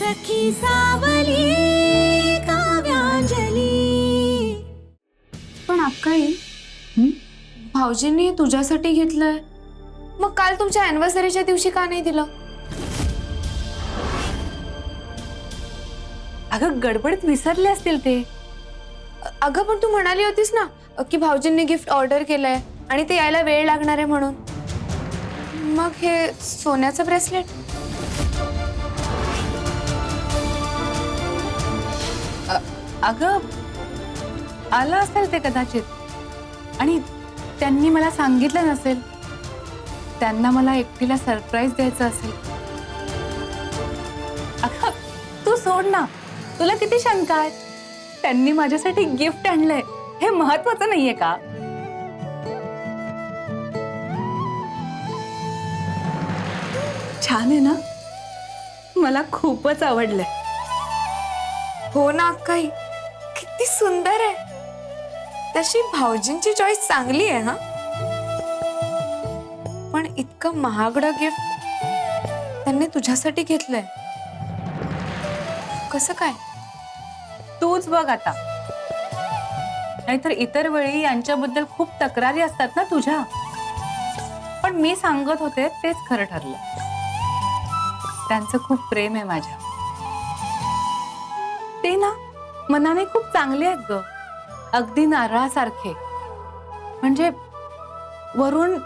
सखी सावली काव्यांजली. पण अक्काई, भाऊजींनी तुझ्यासाठी घेतलंय, मग काल तुमच्या अॅनिव्हर्सरीच्या दिवशी का नाही दिलं? अगं गडबडीत विसरले असतील ते. अगं पण तू म्हणाली होतीस ना की भाऊजींनी गिफ्ट ऑर्डर केलंय आणि ते यायला वेळ लागणार आहे म्हणून. मग हे सोन्याचं ब्रेसलेट? अगं आलं असेल ते कदाचित, आणि त्यांनी मला सांगितलं नसेल. त्यांना मला एकटीला सरप्राईज द्यायचं असेल. अगं तू सोड ना, तुला किती शंका आहेत? त्यांनी माझ्यासाठी गिफ्ट आणलंय, हे महत्वाचं नाहीये का? छान आहे ना? मला खूपच आवडलंय. हो ना अक्काई, किती सुंदर आहे. तशी भाऊजींची चॉईस चांगली आहे. हा, पण इतकं महागडं गिफ्ट त्यांनी तुझ्यासाठी घेतलंय, कसं काय? तूच बघ आता. नाहीतर इतर वेळी यांच्याबद्दल खूप तक्रारी असतात ना तुझ्या. पण मी सांगत होते तेच खरं ठरलं. त्यांचं खूप प्रेम आहे माझ्या. ते ना मनाने खूप चांगले आहेत ग, अगदी नारळासारखे. म्हणजे वरून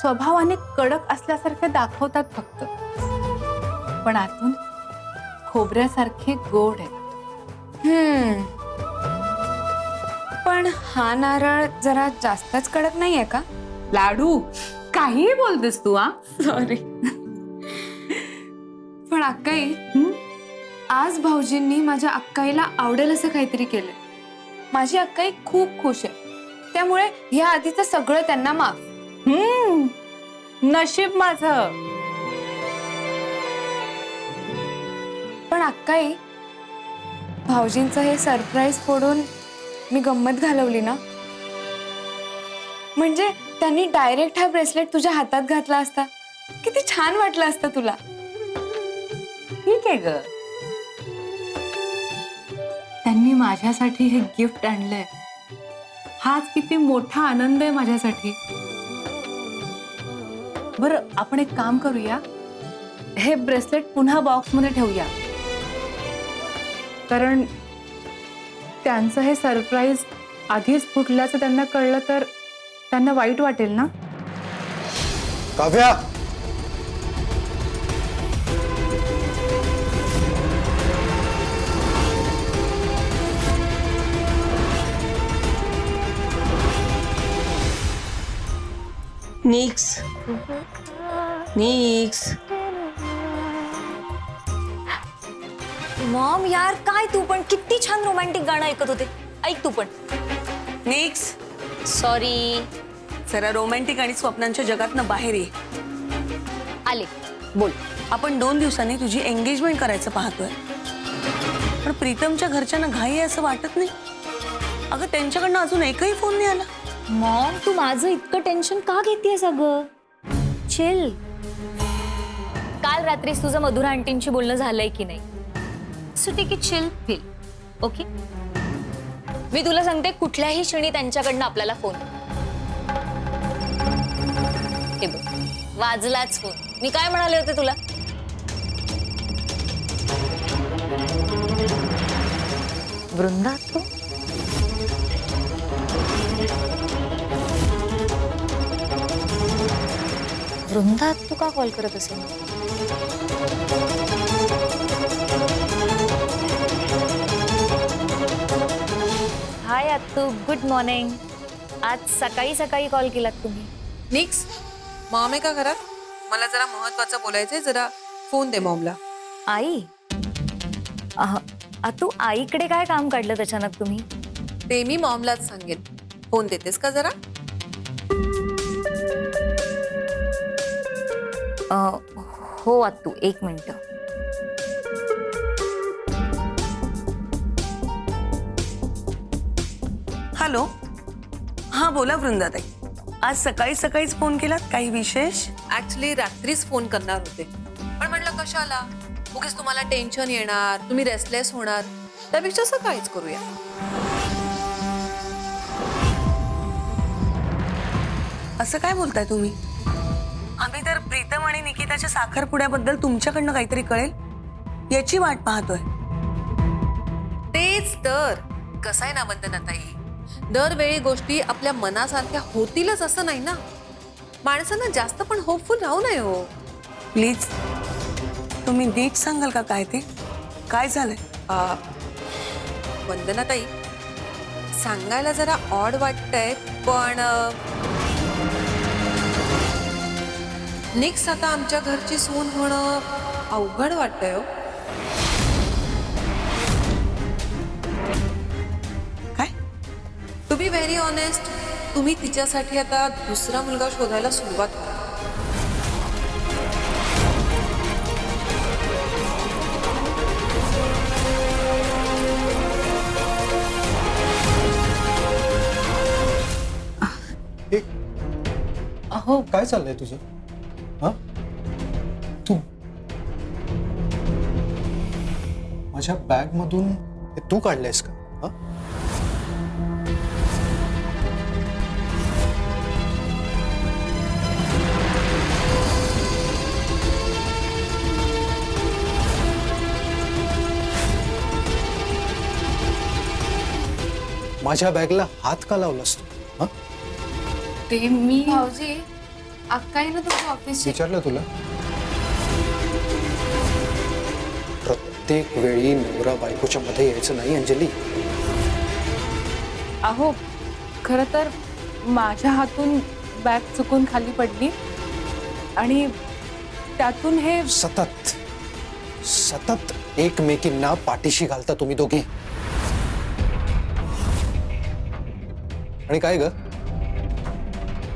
स्वभावाने कडक असल्यासारखे दाखवतात फक्त, पण आतून खोबऱ्यासारखे गोड आहे. पण हा नारळ जरा जास्तच कडक नाहीये का? लाडू, काहीही बोलतेस तू. सॉरी. पण अक्काई, आज भाऊजींनी माझ्या अक्काईला आवडेल असं काहीतरी केलंय. माझी अक्काई खूप खुश आहे, त्यामुळे ह्या आधीचं सगळं त्यांना माफ. नशीब माझं. पण अक्काई, भाऊजींचं हे सरप्राईज फोडून मी गंमत घालवली ना. म्हणजे त्यांनी डायरेक्ट हा ब्रेसलेट तुझ्या हातात घातला असता, किती छान वाटलं असतं तुला. ठीक आहे ग, त्यांनी माझ्यासाठी हे गिफ्ट आणलंय, हाच किती मोठा आनंद आहे माझ्यासाठी. बरं, आपण एक काम करूया, हे ब्रेसलेट पुन्हा बॉक्समध्ये ठेवूया. कारण त्यांचं हे सरप्राईज आधीच फुटल्याचं त्यांना कळलं तर त्यांना वाईट वाटेल ना. काव्या, निक्स निक्स. मॉम यार, काय तू पण किती छान रोमॅन्टिक गाणं ऐकत होते. ऐक तू पण. निक्स, सॉरी. जरा रोमॅन्टिक आणि स्वप्नांच्या जगातनं बाहेर ये. आले, बोल. आपण 2 दिवसांनी तुझी एंगेजमेंट करायचं पाहतोय, पण प्रीतमच्या घरच्यांना घाई आहे असं वाटत नाही? अगं त्यांच्याकडनं अजून एकही फोन नाही आला. मॉम, तू माझं इतकं टेन्शन का घेतेयस अगं? चिल. काल रात्री तुझं मधुरा आंटींशी बोलणं झालंय की नाही? So take it chill, feel okay. मी तुला सांगते, कुठल्याही क्षणी त्यांच्याकडनं आपल्याला फोन. हे बघ, वाजलाच फोन. मी काय म्हणाले होते तुला? वृंदा, तू वृंदा, तू का कॉल करत असेल? हाय अत्तू, गुड मॉर्निंग. आज सकाळी सकाळी कॉल केलात तुम्ही? निक्स, मॉम आहे का घरात? मला जरा महत्वाचं बोलायचंय, जरा फोन दे मॉमला. आई? अत्तू, आईकडे काय काम काढलं अचानक तुम्ही? ते मी मॉमलाच सांगेन. फोन देतेस का जरा? हो अत्तू, 1 मिनिट. हॅलो, हा बोला वृंदाताई. आज सकाळी सकाळीच फोन केलात, काही विशेष? ऍक्च्युली रात्रीच फोन करणार होते, पण म्हणलं कशाला, उगीच तुम्हाला टेन्शन येणार, तुम्ही रेस्टलेस होणार, त्यापेक्षा असं काहीच करूया. असं काय बोलताय तुम्ही? आम्ही तर प्रीतम आणि निकिताच्या साखरपुड्याबद्दल तुमच्याकडनं काहीतरी कळेल याची वाट पाहतोय. तेच तर. कसं आहे ना वंदनाताई, दरवेळी गोष्टी आपल्या मनासारख्या होतीलच असं नाही ना. माणसांना जास्त पण होपफुल राहू नये हो. प्लीज तुम्ही नीट सांगाल का काय ते काय झालंय? वंदनाताई, सांगायला जरा ऑड वाटतंय, पण निक्स आता आमच्या घरची सून होणं अवघड वाटतंय हो. काय? टू बी व्हेरी ऑनेस्ट, तुम्ही तिच्यासाठी आता दुसरा मुलगा शोधायला सुरुवात करा. एक अहो काय चाललंय तुझं? हा, तू माझ्या बॅग मधून हे तू काढलंयस का? हा, माझ्या बॅगला हात का लावलास तू? हा, ते मी भाऊजी, अक्काईनं तुमच्या ऑफिसची विचारलं तुला? प्रत्येक वेळी नवरा बायकोच्या मध्ये यायचं नाही अंजली. अहो खरं तर माझ्या हातून बॅग चुकून खाली पडली आणि त्यातून हे सतत सतत एकमेकींना पाठीशी घालता तुम्ही दोघे. आणि काय ग,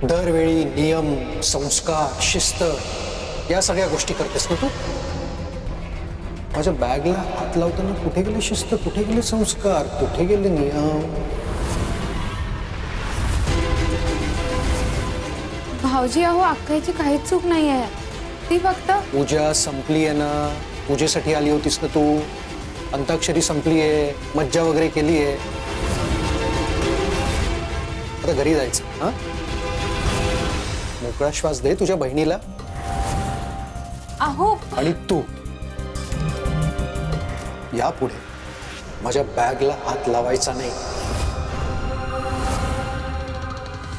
दरवेळी नियम, संस्कार, शिस्त या सगळ्या गोष्टी करतेस ना तू. माझ्या बॅगला हात लावताना कुठे गेले शिस्त, कुठे गेले संस्कार, कुठे गेले नियम? भाऊजी, अहो अक्काईची काहीच चूक नाही आहे. ती फक्त पूजा संपली आहे ना, पूजेसाठी आली होतीस ना तू. अंताक्षरी संपली आहे, मज्जा वगैरे केली आहे. आता घरी जायचं. हा, मोकळा श्वास दे तुझ्या बहिणीला. अहो आणि तू यापुढे माझ्या बॅगला हात लावायचा नाही.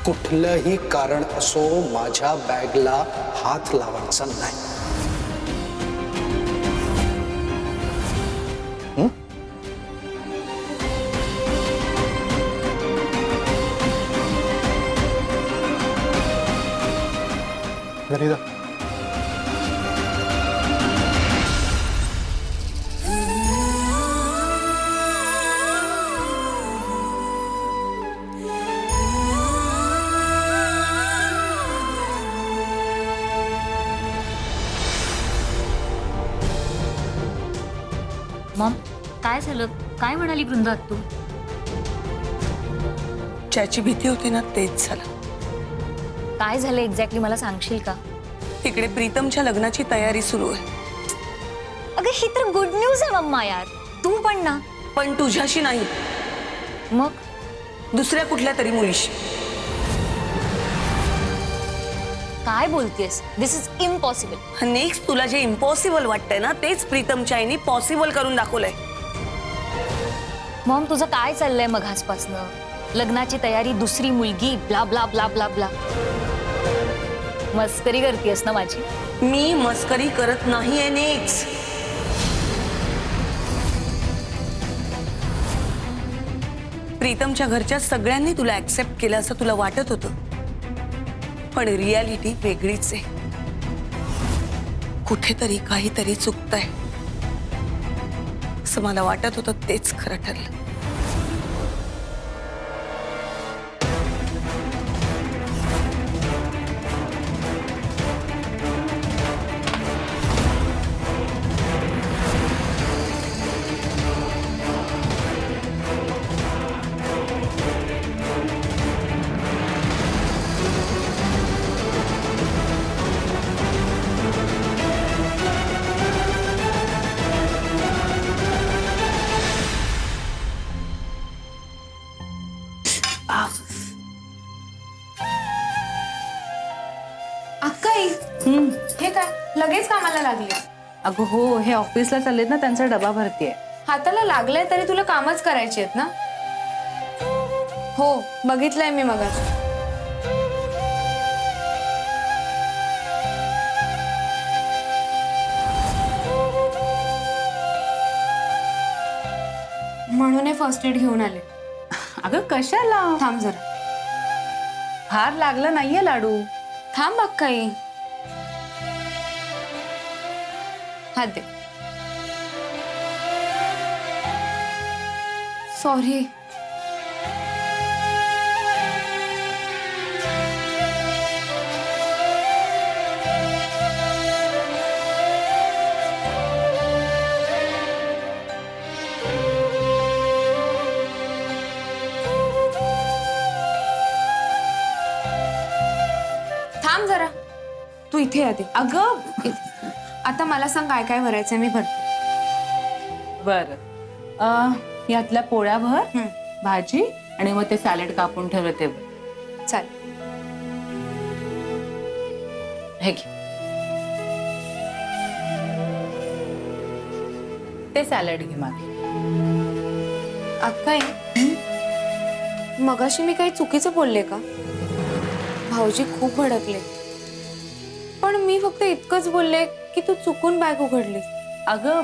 कुठलंही कारण असो, माझ्या बॅगला हात लावायचा नाही. हं? घरी जा. मॉम, काय झालं? काय म्हणाली वृंदा तू? ज्याची भीती होती ना तेच झालं. काय झालं एक्झॅक्टली मला सांगशील का? तिकडे प्रीतमच्या लग्नाची तयारी सुरू आहे. अगं ही तर गुड न्यूज आहे मम्मा यार. तू पण ना. पण तुझ्याशी नाही, मग दुसऱ्या कुठल्या तरी मुलीशी. काय बोलतेस? दिस इज इम्पॉसिबल. नेक्स्ट तुला जे इम्पॉसिबल वाटतंय ना तेच प्रीतमच्या आईने पॉसिबल करून दाखवलंय. मॉम, तुझं काय चाललंय मग आजपासनं? लग्नाची तयारी, दुसरी मुलगी, blah blah blah blah blah. मस्करी करतेस ना माझी? मी मस्करी करत नाहीये नेक्स्ट. प्रीतमच्या घरच्या सगळ्यांनी तुला ऍक्सेप्ट केलं असं तुला वाटत होतं, पण रियालिटी वेगळीच आहे. कुठेतरी काहीतरी चुकतंय असं मला वाटत होतं, तेच खरं ठरलं. लगेच कामाला लागली. अगं हो, हे ऑफिसला चाललेत ना, त्यांचा डबा भरतीये. हाताला लागलंय तरी तुला कामच करायची आहेत ना? हो, बघितलंय मी मगाशी. म्हणून हे फर्स्ट एड घेऊन आले. अगं कशाला? थांब जरा. फार लागलं नाहीये लाडू. थांब अक्काई. हात दे. सॉरी. थांब जरा. तू इथे आधी. अगं आता मला सांग काय काय भरायचंय, मी भरते. बर, यातल्या पोळ्या भर, भाजी आणि मग ते सॅलड कापून ठेवलं ते भर. चालेल. हे घे. ते सॅलड घे मागे. अक्काई, मगाशी मी काही चुकीचं बोलले का? भाऊजी खूप भडकले, पण मी फक्त इतकंच बोलले की तू चुकून बॅग उघडली. अगं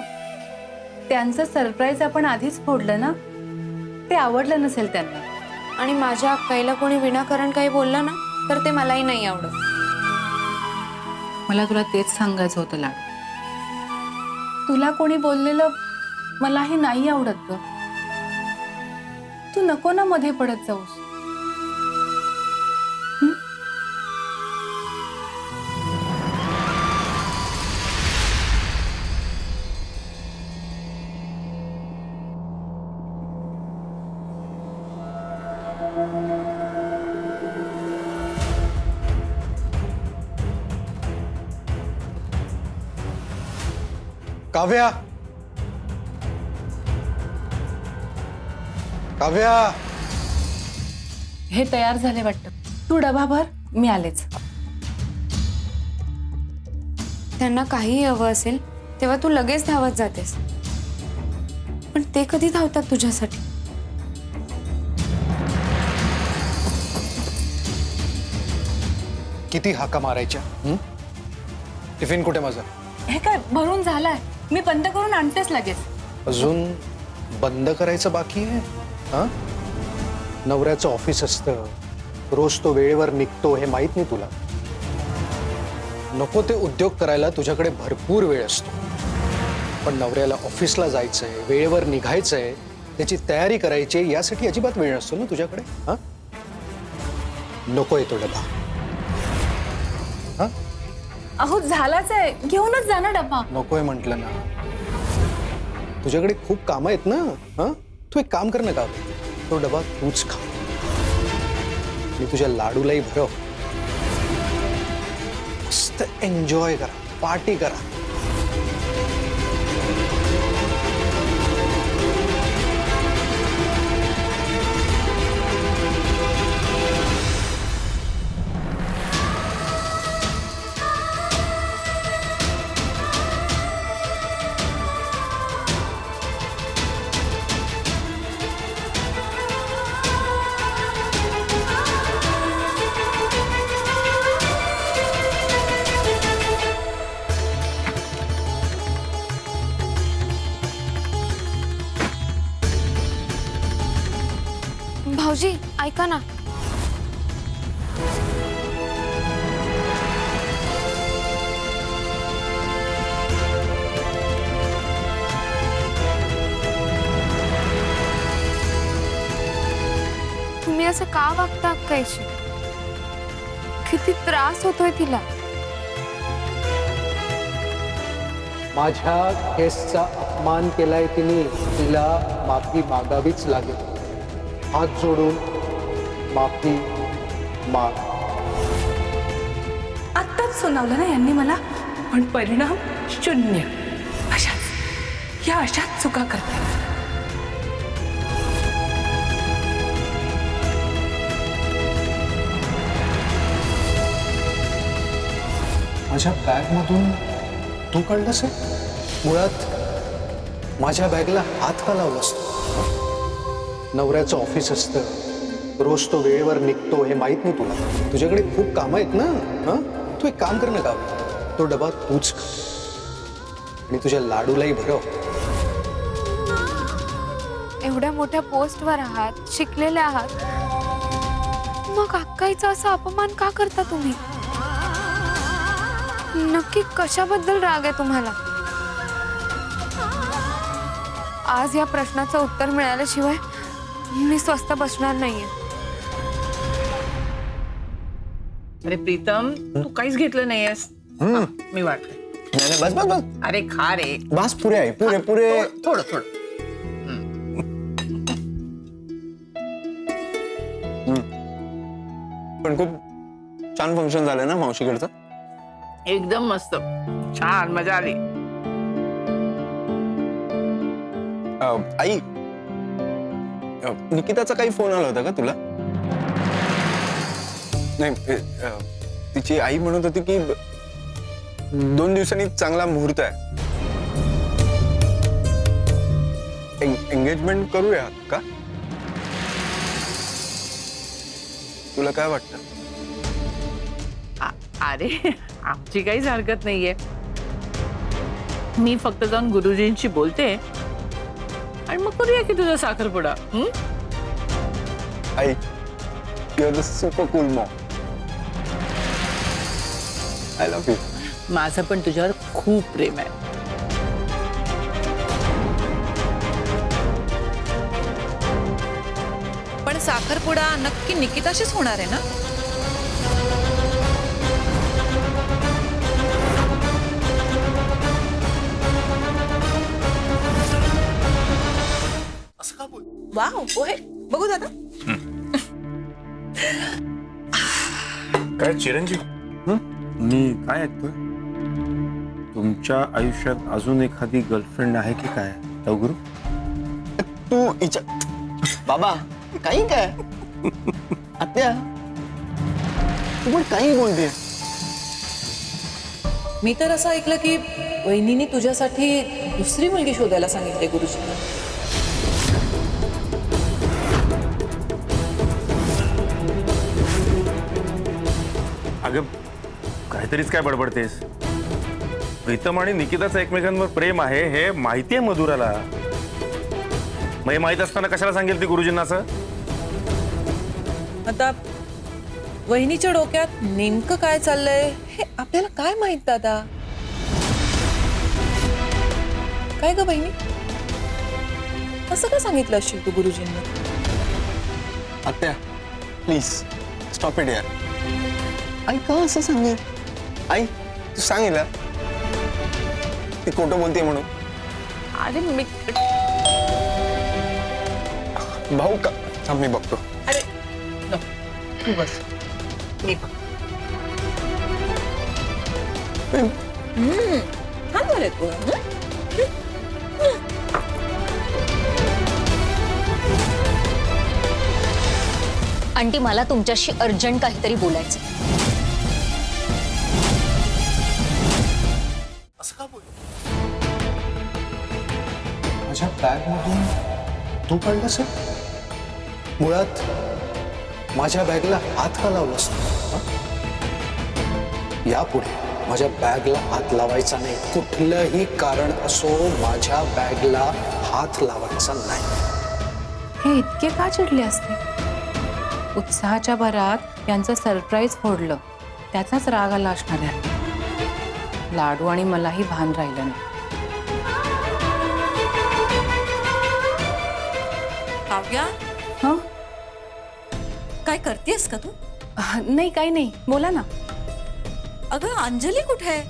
त्यांचं सरप्राईज आपण आधीच फोडलं ना, ते आवडलं नसेल त्यांना. आणि माझ्या अक्काईला कोणी विनाकारण काही बोललं ना तर ते मलाही नाही आवडत. मला तुला तेच सांगायचं होतं लाडू. तुला कोणी बोललेलं मलाही नाही आवडत ग. तू नको ना मध्ये पडत जाऊस. काव्या, काव्या, हे तयार झाले वाटतं. तू डबा भर, मी आलेच. त्यांना काही हवं असेल तेव्हा तू लगेच धावत जातेस, पण ते कधी धावतात तुझ्यासाठी? किती हाका मारायच्या? टिफिन कुठे माझा? हे काय भरून झालाय, मी बंद करून आणतेच लगेच. अजून बंद करायचं बाकी आहे? हा, नवऱ्याचं ऑफिस असतं, रोज तो वेळेवर निघतो, हे माहित नाही तुला? नको ते उद्योग करायला तुझ्याकडे भरपूर वेळ असतो, पण नवऱ्याला ऑफिसला जायचंय, वेळेवर निघायचंय, त्याची तयारी करायची, यासाठी अजिबात वेळ नसतो ना तुझ्याकडे. हा, नको येतो डबा. हा, अहो झालाच आहे, घेऊनच जा ना डबा. नकोय म्हटलं ना. तुझ्याकडे खूप कामं आहेत ना. हा, तू एक काम कर ना का, तो डबा तूच खा, मी तुझ्या लाडूलाही भरव. मस्त एन्जॉय करा, पार्टी करा. भाऊजी ऐका ना. तुम्ही असं का वागता अक्काईशी? किती त्रास होतोय तिला. माझ्या केसचा अपमान केलाय तिने, तिला माफी मागावीच लागेल. हात जोडून माफी माग. आत्ताच सुनावलं ना यांनी मला, पण परिणाम शून्य. अशाच या अशाच चुका करते. माझ्या बॅगमधून तू काढलंस हे? मुळात माझ्या बॅगला हात का लावलास तू? नवऱ्याचं ऑफिस असतं, रोज तो वेळेवर निघतो हे माहित नाही तुला? तुझ्याकडे खूप कामं आहेत ना. हा, तू एक काम कर ना गावी, तो डबा तूच खा आणि तुझ्या लाडूलाही भरव. एवढ्या मोठ्या पोस्टवर आहात, शिकलेले आहात, मग अक्काईचा असा अपमान का करता तुम्ही? नक्की कशाबद्दल राग आहे तुम्हाला? आज या प्रश्नाचं उत्तर मिळाल्याशिवाय मी स्वस्थ बसणार नाहीये. अरे प्रीतम, तू काहीच घेतलं नाहीयेस. मी वाटलं. नाही बस बस बस अरे खा रे. बस पुरे आहे पुरे पुरे. थोडं थोडं. पण खूप छान फंक्शन झालं ना मावशीकडचं. एकदम मस्त, छान मजा आली. आई, निकिताचा काही फोन आला होता का तुला? नाही, तिची आई म्हणत होती की 2 दिवसांनी चांगला मुहूर्त आहे, एंगेजमेंट करूया का? तुला काय वाटतं? अरे आमची काहीच हरकत नाहीये. मी फक्त जाऊन गुरुजींशी बोलते आणि मग करूया की तुझा साखरपुडा. आई, you are the super cool mom. I love you. माझं पण तुझ्यावर खूप प्रेम आहे. पण साखरपुडा नक्की निकिताशीच होणार आहे ना? वाव, पोहे बघू दादा. काय चिरंजीव, मी काय ऐकतोय? तुमच्या आयुष्यात अजून एखादी गर्लफ्रेंड आहे की काय लवगुरु? तू इच्छा बाबा काही काय आत्या, तू पण काही बोलते. मी तर असं ऐकलं की वहिनीने तुझ्यासाठी दुसरी मुलगी शोधायला सांगितले गुरुजींना. अगं काहीतरीच काय बडबडतेस? प्रीतम आणि निकिताचं एकमेकांवर प्रेम आहे हे माहिती आहे मधुराला. मग हे माहित असताना कशाला सांगेल ती गुरुजींना असं? आता वहिनीच्या डोक्यात नेमकं काय चाललंय हे आपल्याला काय माहित दादा? काय ग बहिणी, असं का सांगितलं असेल तू गुरुजींना? आत्या प्लीज स्टॉप इट यार. आई का असं सांगेल? आई तू सांगेल ती खोटं बोलते म्हणून. अरे मी भाऊ का? थांब मी बघतो. अरे नो, तू बस, मी बघ. छान झाले तू. आंटी मला तुमच्याशी अर्जंट काहीतरी बोलायचं. माझ्या बॅगमधून तू काढलंस हे? मुळात माझ्या बॅगला हात का लावलास तू? यापुढे माझ्या बॅगला हात लावायचा नाही. कुठलंही कारण असो, माझ्या बॅगला हात लावायचा नाही. हे इतके का चिडले असते? उत्साहाच्या भरात यांचं सरप्राईज फोडलं, त्याचाच राग आला असणार आहे. लाडू आणि मलाही भान राहिलं नाही. काव्या, हं? काय करतेस का तू? नाही काही नाही, बोला ना. अगं अंजली कुठे आहे?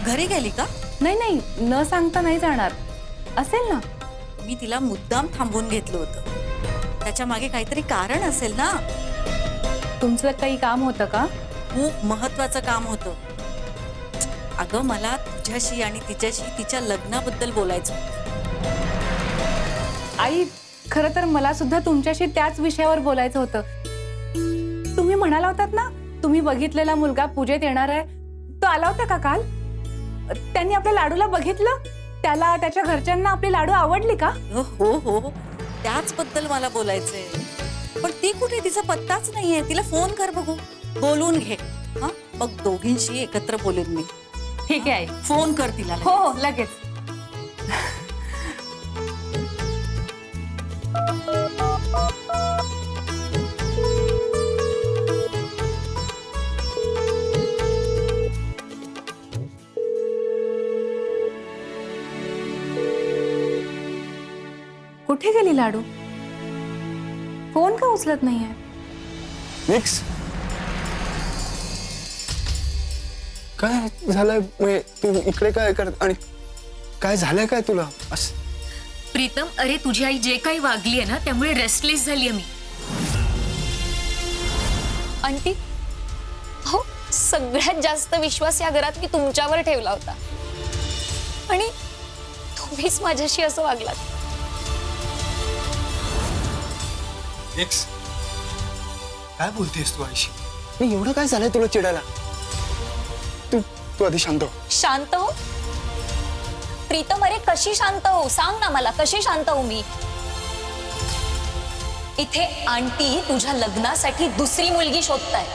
घरी गेली का? नाही नाही, न सांगता नाही जाणार. असेल ना. मी तिला मुद्दाम थांबवून घेतलं होतं. त्याच्या मागे काहीतरी कारण असेल ना. तुमचं काही काम होतं का? खूप महत्वाचं काम होतं. अगं मला तुझ्याशी आणि तिच्याशी तिच्या लग्नाबद्दल बोलायचं होतं. आई, खरं तर मला सुद्धा तुमच्याशी त्याच विषयावर बोलायचं होतं. तुम्ही म्हणाला होतात ना, तुम्ही बघितलेला मुलगा पूजेत येणार आहे. तो आला होता का काल? त्यांनी आपल्या लाडूला बघितलं, त्याला त्याच्या घरच्यांना आपली लाडू आवडली का? हो हो त्याच बद्दल मला बोलायचंय. पण ती कुठे, तिचा पत्ताच नाहीये. तिला फोन कर बघू, बोलून घे. हा मग दोघींशी एकत्र बोलेन मी. ठीक आहे. फोन कर तिला. हो हो लगेच. कुठे गेली लाडू? फोन का उचलत नाहीये? मिक्स काय झालंय? म्हणजे तू इकडे काय करत आणि काय झालंय काय तुला? असं प्रीतम, अरे तुझी आई जे काही वागली आहे ना, त्यामुळे रेस्टलेस झाली आहे मी. आंटी, हो, सगळ्यात जास्त विश्वास या घरात मी तुमच्यावर ठेवला होता आणि तुम्हीच माझ्याशी असं वागलात. मिक्स काय बोलतेस तू आईशी? नाही, एवढं काय झालंय तुला चिडायला? तू तू आधी शांत हो. शांत हो? प्रीतम, अरे कशी शांत हो? सांग ना मला, कशी शांत हो मी? इथे आंटी तुझ्या लग्नासाठी दुसरी मुलगी शोधताय.